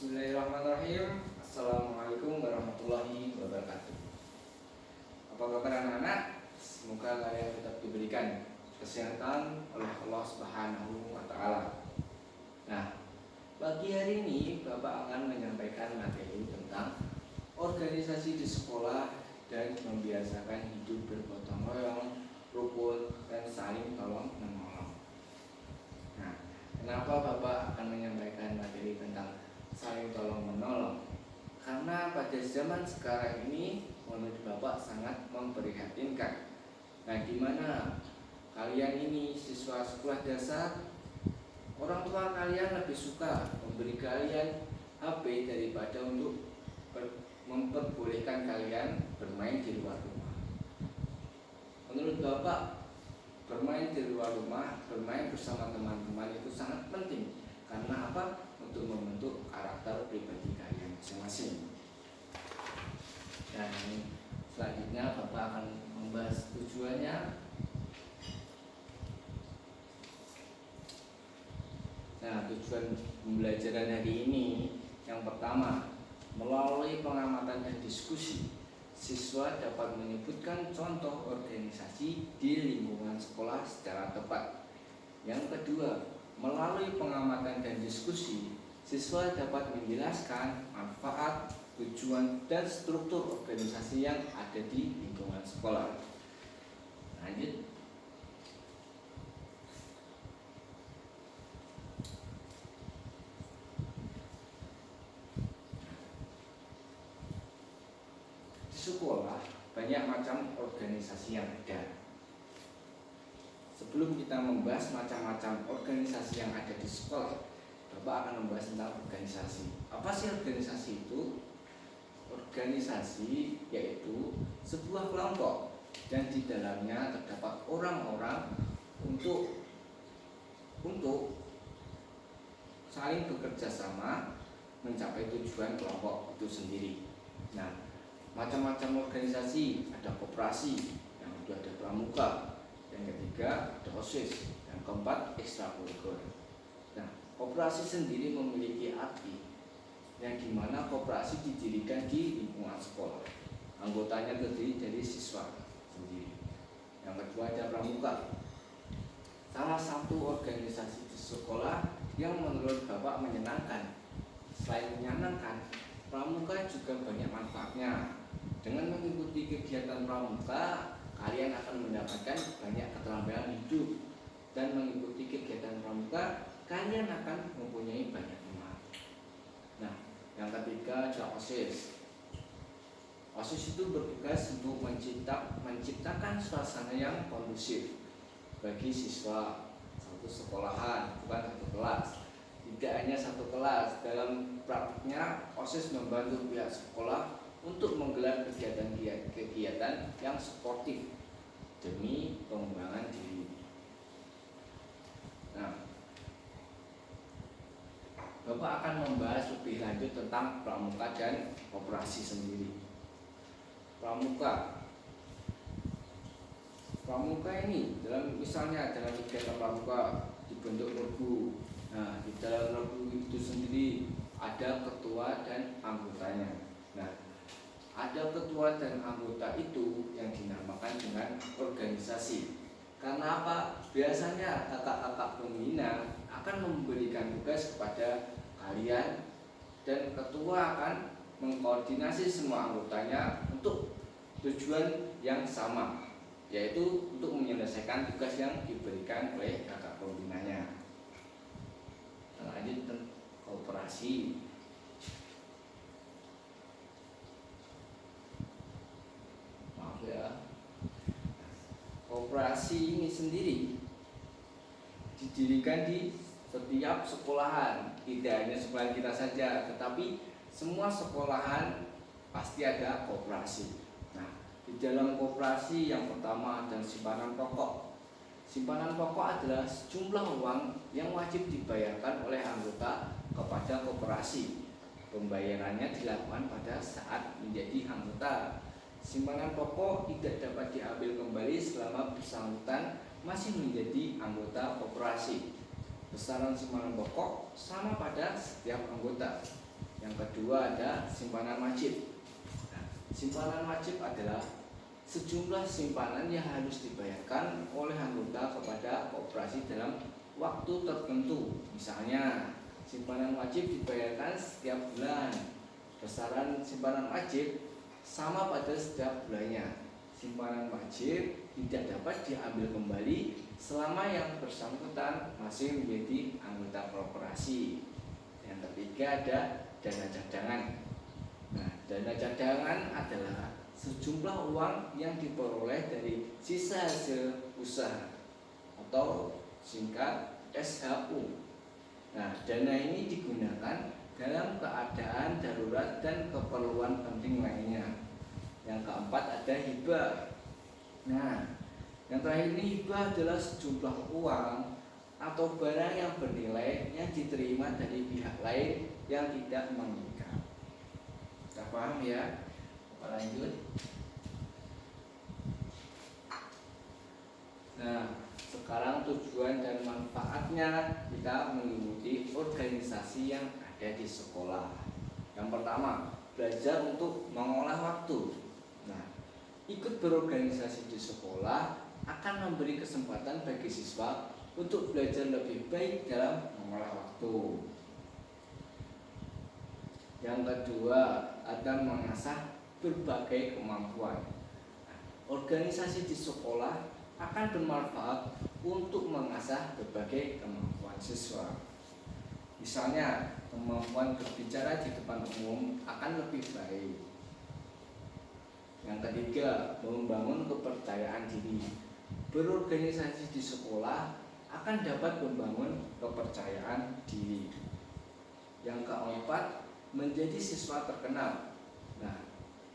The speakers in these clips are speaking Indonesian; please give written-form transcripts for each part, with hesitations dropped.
Bismillahirrahmanirrahim. Assalamualaikum warahmatullahi wabarakatuh. Apa kabar anak-anak? Semoga kalian tetap diberikan kesehatan oleh Allah Subhanahu wa Ta'ala. Nah, pagi hari ini Bapak akan menyampaikan materi tentang organisasi di sekolah dan membiasakan hidup bergotong royong, rukun, dan saling tolong menolong. Nah, kenapa Bapak akan menyampaikan materi tentang saling tolong menolong? Karena pada zaman sekarang ini menurut Bapak sangat memprihatinkan. Nah, gimana kalian ini siswa sekolah dasar, orang tua kalian lebih suka memberi kalian HP daripada untuk memperbolehkan kalian bermain di luar rumah. Menurut Bapak, bermain di luar rumah, bermain bersama teman-teman itu sangat penting. Karena apa? Untuk membentuk karakter pribadi kalian masing-masing. Dan selanjutnya Bapak akan membahas tujuannya. Nah, tujuan pembelajaran hari ini yang pertama, melalui pengamatan dan diskusi, siswa dapat menyebutkan contoh organisasi di lingkungan sekolah secara tepat. Yang kedua, melalui pengamatan dan diskusi, siswa dapat menjelaskan manfaat, tujuan, dan struktur organisasi yang ada di lingkungan sekolah. Lanjut. Di sekolah banyak macam organisasi yang ada. Sebelum kita membahas macam-macam organisasi yang ada di sekolah, Bapak akan membahas tentang organisasi. Apa sih organisasi itu? Organisasi yaitu sebuah kelompok dan di dalamnya terdapat orang-orang untuk saling bekerja sama mencapai tujuan kelompok itu sendiri. Nah, macam-macam organisasi, ada koperasi, yang kedua ada pramuka, yang ketiga ada OSIS, yang keempat ekstrakurikuler. Nah, koperasi sendiri memiliki arti yang dimana koperasi didirikan di lingkungan sekolah. Anggotanya terdiri dari siswa sendiri. Yang kedua ada pramuka, salah satu organisasi di sekolah yang menurut Bapak menyenangkan. Selain menyenangkan, pramuka juga banyak manfaatnya. Dengan mengikuti kegiatan pramuka, kalian akan mendapatkan banyak keterampilan hidup, dan mengikuti kegiatan pramuka kalian akan mempunyai banyak teman. Nah, yang ketiga ada OSIS. OSIS itu bertugas untuk menciptakan suasana yang kondusif bagi siswa satu sekolahan, bukan satu kelas. Tidak hanya satu kelas, dalam praktiknya OSIS membantu pihak sekolah untuk menggelar kegiatan yang sportif demi pengembangan diri. Nah, Bapak akan membahas lebih lanjut tentang pramuka dan koperasi sendiri. Pramuka ini misalnya dalam kegiatan pramuka dibentuk regu. Nah, di dalam regu itu sendiri ada ketua dan anggotanya. Nah, ada ketua dan anggota itu yang dinamakan dengan organisasi. Karena apa? Biasanya kakak-kakak pembina akan memberikan tugas kepada kalian, dan ketua akan mengkoordinasi semua anggotanya untuk tujuan yang sama, yaitu untuk menyelesaikan tugas yang diberikan oleh kakak pembinanya. Lanjut koperasi. Koperasi ini sendiri didirikan di setiap sekolahan, tidak hanya sekolah kita saja, tetapi semua sekolahan pasti ada koperasi. Nah, di dalam koperasi yang pertama ada simpanan pokok. Simpanan pokok adalah sejumlah uang yang wajib dibayarkan oleh anggota kepada koperasi. Pembayarannya dilakukan pada saat menjadi anggota. Simpanan pokok tidak dapat diambil kembali selama bersangkutan masih menjadi anggota koperasi. Besaran simpanan pokok sama pada setiap anggota. kedua ada simpanan wajib. Nah, simpanan wajib adalah sejumlah simpanan yang harus dibayarkan oleh anggota kepada koperasi dalam waktu tertentu. Misalnya, simpanan wajib dibayarkan setiap bulan. Besaran simpanan wajib sama pada setiap bulannya. Simpanan wajib tidak dapat diambil kembali selama yang bersangkutan masih menjadi anggota koperasi. Yang ketiga ada dana cadangan. Nah, dana cadangan adalah sejumlah uang yang diperoleh dari sisa hasil usaha atau singkat SHU. Nah, dana ini digunakan dalam keadaan darurat dan keperluan penting lainnya. Yang keempat ada hibah. Nah, yang terakhir ini hibah adalah sejumlah uang atau barang yang bernilai yang diterima dari pihak lain yang tidak mengikat. Kita paham ya? Kita lanjut. Nah, sekarang tujuan dan manfaatnya kita mengikuti organisasi yang ada di sekolah. Yang pertama, belajar untuk mengolah waktu. Nah, ikut berorganisasi di sekolah akan memberi kesempatan bagi siswa untuk belajar lebih baik dalam mengolah waktu. Yang kedua, ada mengasah berbagai kemampuan. Organisasi di sekolah akan bermanfaat untuk mengasah berbagai kemampuan siswa. Misalnya, kemampuan berbicara di depan umum akan lebih baik. Yang ketiga, membangun kepercayaan diri. Berorganisasi di sekolah akan dapat membangun kepercayaan diri. Yang keempat, menjadi siswa terkenal. Nah,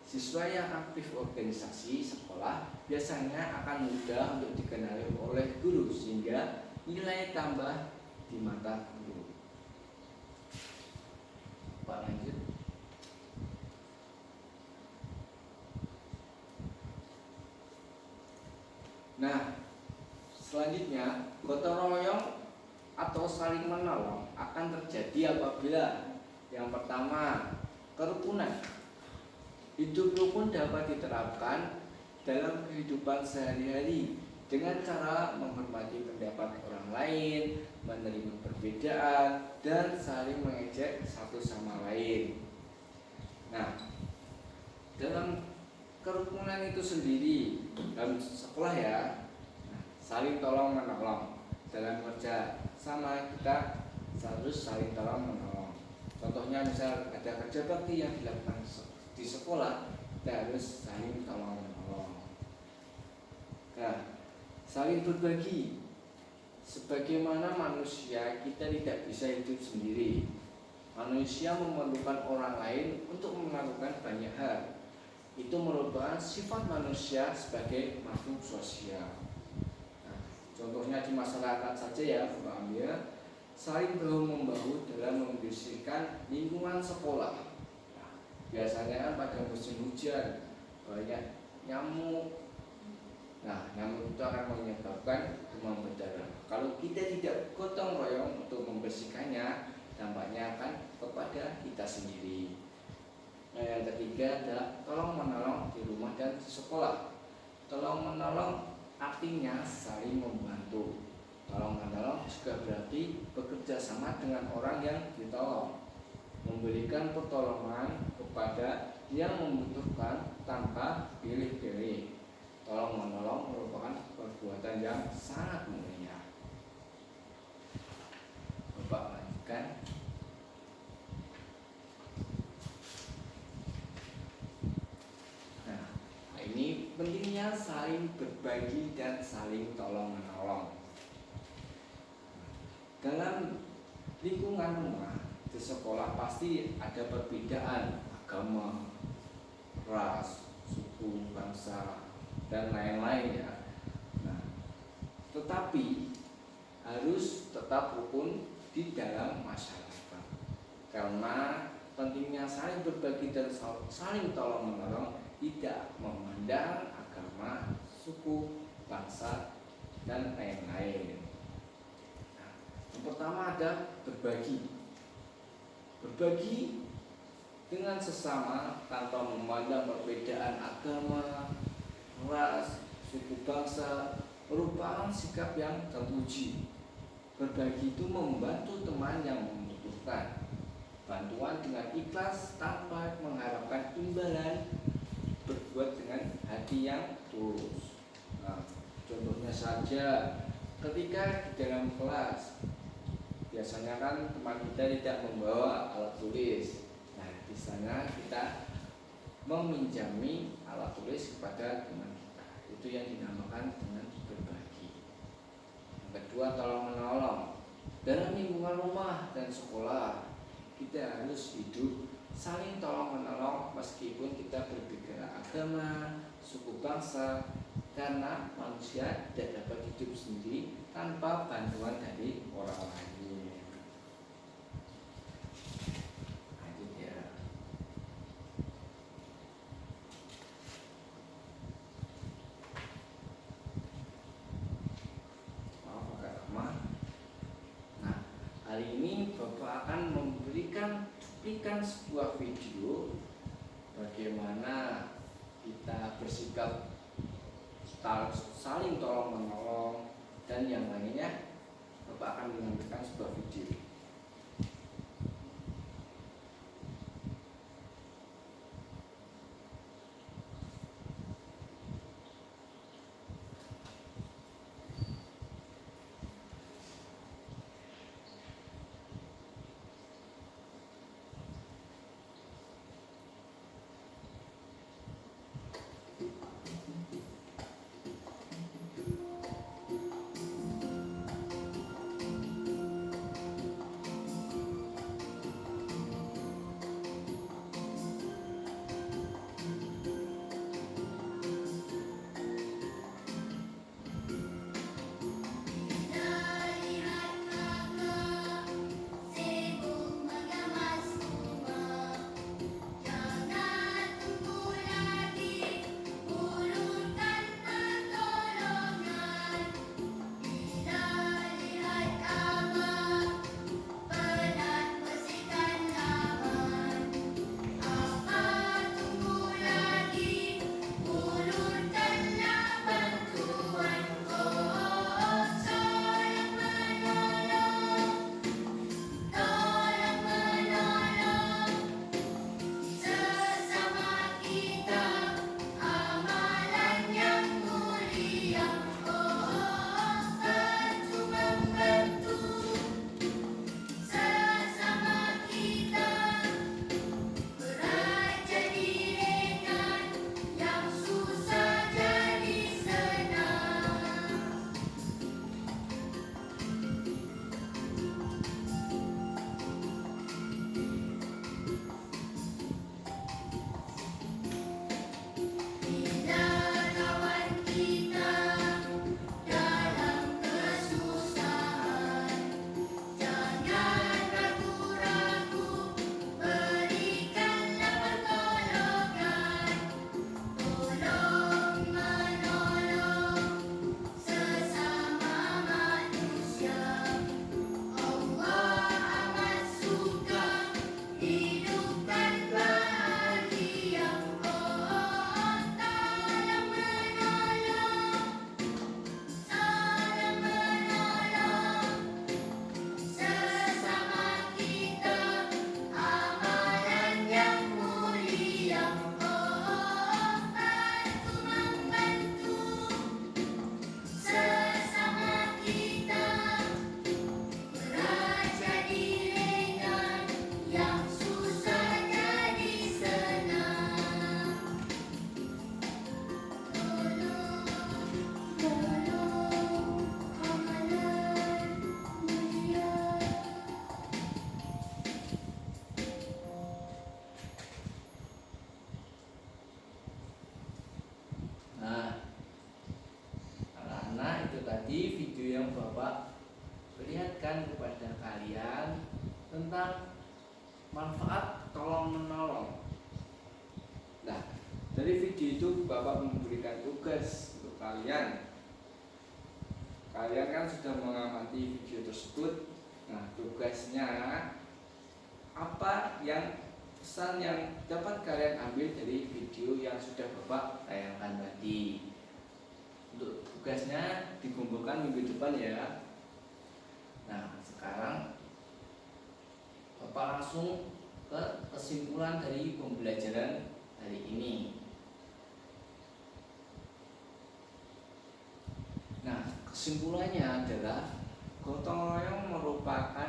siswa yang aktif organisasi sekolah biasanya akan mudah untuk dikenali oleh guru sehingga nilai tambah di mata guru. Pak, lanjut. Nah, selanjutnya gotong royong atau saling menolong akan terjadi apabila yang pertama, kerukunan. Hidup rukun dapat diterapkan dalam kehidupan sehari-hari dengan cara menghormati pendapat orang lain, menerima perbedaan, dan saling mengejek satu sama lain. Nah, dalam kerukunan itu sendiri dalam sekolah ya, saling tolong menolong dalam kerja sama kita harus saling tolong menolong. Contohnya misal ada kerja bakti yang dilakukan di sekolah, kita harus saling tolong menolong. Nah, saling berbagi. Sebagaimana manusia, kita tidak bisa hidup sendiri. Manusia memerlukan orang lain untuk melakukan banyak hal. Itu merupakan sifat manusia sebagai makhluk sosial. Nah, contohnya di masyarakat saja ya, ambil saling bahu-membahu dalam membersihkan lingkungan sekolah. Nah, biasanya kan pada musim hujan banyak nyamuk. Nah, nyamuk itu akan menyebabkan demam berdarah. Kalau kita tidak gotong royong untuk membersihkannya, dampaknya akan kepada kita sendiri. Nah, yang ketiga adalah tolong menolong di rumah dan di sekolah. Tolong menolong artinya saling membantu. Tolong menolong juga berarti bekerja sama dengan orang yang ditolong, memberikan pertolongan kepada yang membutuhkan tanpa pilih-pilih. Tolong menolong merupakan perbuatan yang sangat mulia. Bapak lanjutkan. Nah, ini pentingnya saling berbagi dan saling tolong menolong. Dalam lingkungan rumah di sekolah pasti ada perbedaan agama, ras, suku, bangsa, dan lain-lain ya. Nah, tetapi harus tetap rukun di dalam masyarakat. Karena pentingnya saling berbagi dan saling tolong menolong tidak memandang agama, suku, bangsa, dan lain-lain. Nah, yang pertama ada berbagi. Berbagi dengan sesama tanpa memandang perbedaan agama, ras, suku bangsa merupakan sikap yang terpuji. Berbagi itu membantu teman yang membutuhkan bantuan dengan ikhlas tanpa mengharapkan imbalan, berbuat dengan hati yang tulus. Nah, contohnya saja ketika di dalam kelas biasanya kan teman kita tidak membawa alat tulis. Nah, di sana kita meminjami alat tulis kepada teman kita. Itu yang dinamakan dengan berbagi. Yang kedua, tolong menolong. Dalam lingkungan rumah dan sekolah, kita harus hidup saling tolong menolong meskipun kita berbeda agama, suku bangsa, karena manusia tidak dapat hidup sendiri tanpa bantuan dari orang lain. Lanjut ya. Maaf agak lama. Nah, hari ini Bapak akan memberikan cuplikan sebuah video bagaimana kita bersikap saling tolong menolong dan yang lainnya. Bapak akan menampilkan sebuah video. Tadi video yang Bapak perlihatkan kepada kalian tentang manfaat tolong menolong. Nah, dari video itu Bapak memberikan tugas untuk kalian. Kalian kan sudah mengamati video tersebut. Nah, tugasnya apa yang pesan yang dapat kalian ambil dari video yang sudah Bapak tayangkan tadi. Untuk tugasnya dikumpulkan minggu depan ya. Nah, sekarang Bapak langsung ke kesimpulan dari pembelajaran hari ini. Nah, kesimpulannya adalah gotong royong merupakan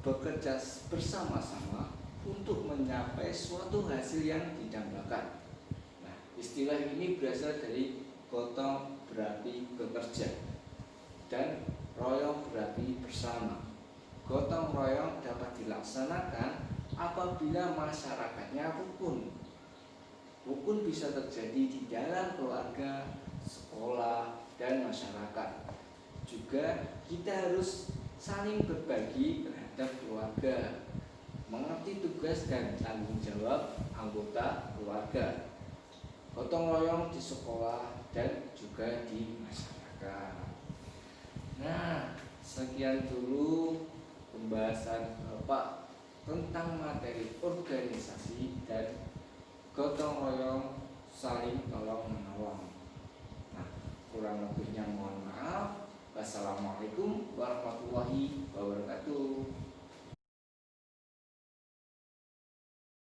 bekerja bersama-sama untuk mencapai suatu hasil yang didambakan. Nah, istilah ini berasal dari gotong berarti bekerja dan royong berarti bersama. Gotong royong dapat dilaksanakan apabila masyarakatnya rukun. Rukun bisa terjadi di dalam keluarga, sekolah, dan masyarakat. Juga kita harus saling berbagi terhadap keluarga, mengerti tugas dan tanggung jawab anggota keluarga. Gotong royong di sekolah dan juga di masyarakat. Nah, sekian dulu pembahasan Bapak tentang materi organisasi dan gotong royong saling tolong menolong. Nah, kurang lebihnya mohon maaf. Wassalamualaikum warahmatullahi wabarakatuh.